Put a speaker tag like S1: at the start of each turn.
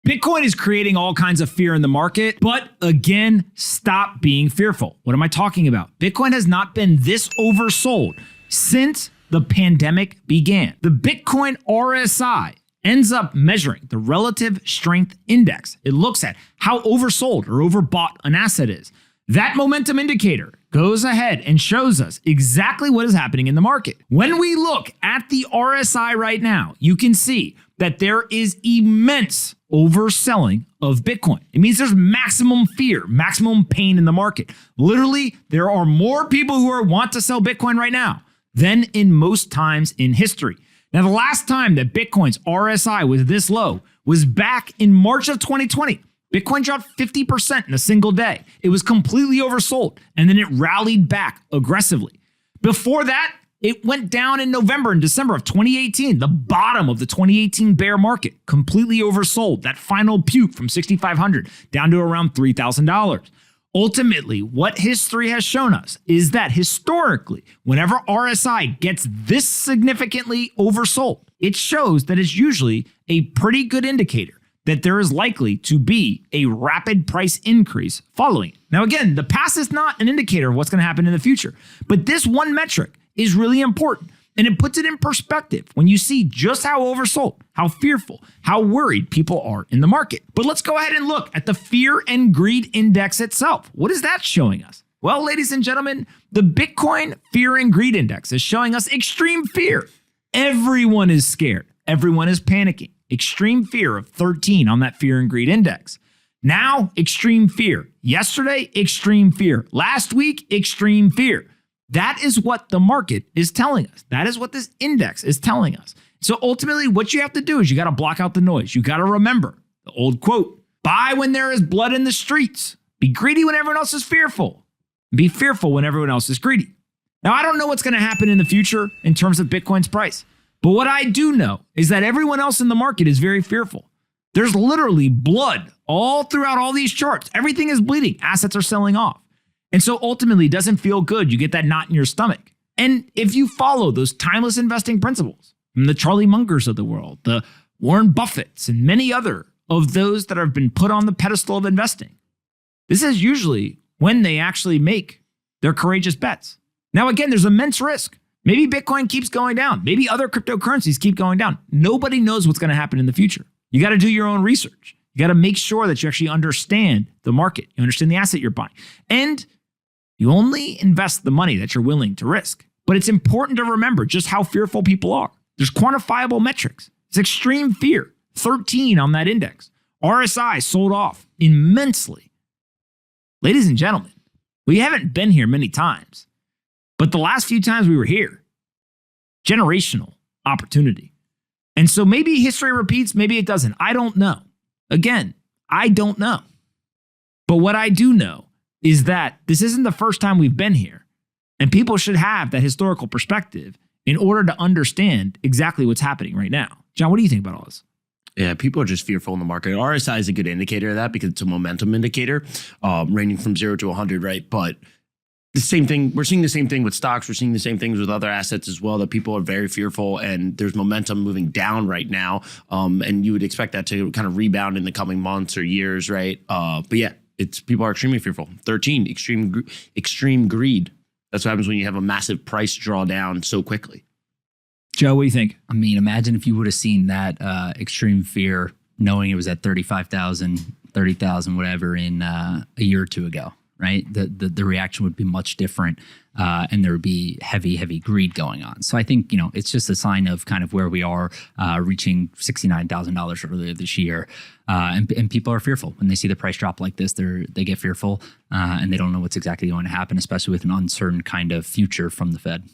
S1: Bitcoin is creating all kinds of fear in the market, but again, stop being fearful. What am I talking about? Bitcoin has not been this oversold since the pandemic began. The Bitcoin RSI ends up measuring the relative strength index. It looks at how oversold or overbought an asset is. That momentum indicator goes ahead and shows us exactly what is happening in the market. When we look at the RSI right now, you can see that there is immense overselling of Bitcoin. It means there's maximum fear, maximum pain in the market. Literally, there are more people who want to sell Bitcoin right now than in most times in history. Now, the last time that Bitcoin's RSI was this low was back in March of 2020. Bitcoin dropped 50% in a single day. It was completely oversold, and then it rallied back aggressively. Before that, it went down in November and December of 2018, the bottom of the 2018 bear market, completely oversold. That final puke from $6,500 down to around $3,000. Ultimately, what history has shown us is that historically, whenever RSI gets this significantly oversold, it shows that it's usually a pretty good indicator that there is likely to be a rapid price increase following. Now, again, the past is not an indicator of what's going to happen in the future, but this one metric is really important, and it puts it in perspective when you see just how oversold, how fearful, how worried people are in the market. But let's go ahead and look at the Fear and Greed Index itself. What is that showing us? Well, ladies and gentlemen, the Bitcoin Fear and Greed Index is showing us extreme fear. Everyone is scared. Everyone is panicking. Extreme fear of 13 on that Fear and Greed Index. Now, extreme fear. Yesterday, extreme fear. Last week, extreme fear. That is what the market is telling us. That is what this index is telling us. So ultimately, what you have to do is you got to block out the noise. You got to remember the old quote, buy when there is blood in the streets. Be greedy when everyone else is fearful. Be fearful when everyone else is greedy. Now, I don't know what's going to happen in the future in terms of Bitcoin's price. But what I do know is that everyone else in the market is very fearful. There's literally blood all throughout all these charts. Everything is bleeding. Assets are selling off. And so ultimately, it doesn't feel good. You get that knot in your stomach. And if you follow those timeless investing principles from the Charlie Mungers of the world, the Warren Buffetts, and many other of those that have been put on the pedestal of investing, this is usually when they actually make their courageous bets. Now, again, there's immense risk. Maybe Bitcoin keeps going down. Maybe other cryptocurrencies keep going down. Nobody knows what's going to happen in the future. You got to do your own research. You got to make sure that you actually understand the market. You understand the asset you're buying. And you only invest the money that you're willing to risk. But it's important to remember just how fearful people are. There's quantifiable metrics. It's extreme fear. 13 on that index. RSI sold off immensely. Ladies and gentlemen, we haven't been here many times. But the last few times we were here, generational opportunity. And so maybe history repeats, maybe it doesn't. I don't know. Again, I don't know. But what I do know is that this isn't the first time we've been here. And people should have that historical perspective in order to understand exactly what's happening right now. John, what do you think about all this?
S2: Yeah, people are just fearful in the market. RSI is a good indicator of that because it's a momentum indicator, ranging from 0 to 100, right? But the same thing, we're seeing the same thing with stocks. We're seeing the same things with other assets as well, that people are very fearful and there's momentum moving down right now. And you would expect that to kind of rebound in the coming months or years, right? But yeah, people are extremely fearful. 13, extreme greed. That's what happens when you have a massive price drawdown so quickly.
S1: Joe, what do you think?
S3: I mean, imagine if you would have seen that extreme fear knowing it was at 35,000, 30,000, whatever in a year or two ago. Right, the reaction would be much different, and there would be heavy greed going on. So I think it's just a sign of kind of where we are, reaching $69,000 earlier this year, and people are fearful when they see the price drop like this. They get fearful, and they don't know what's exactly going to happen, especially with an uncertain kind of future from the Fed.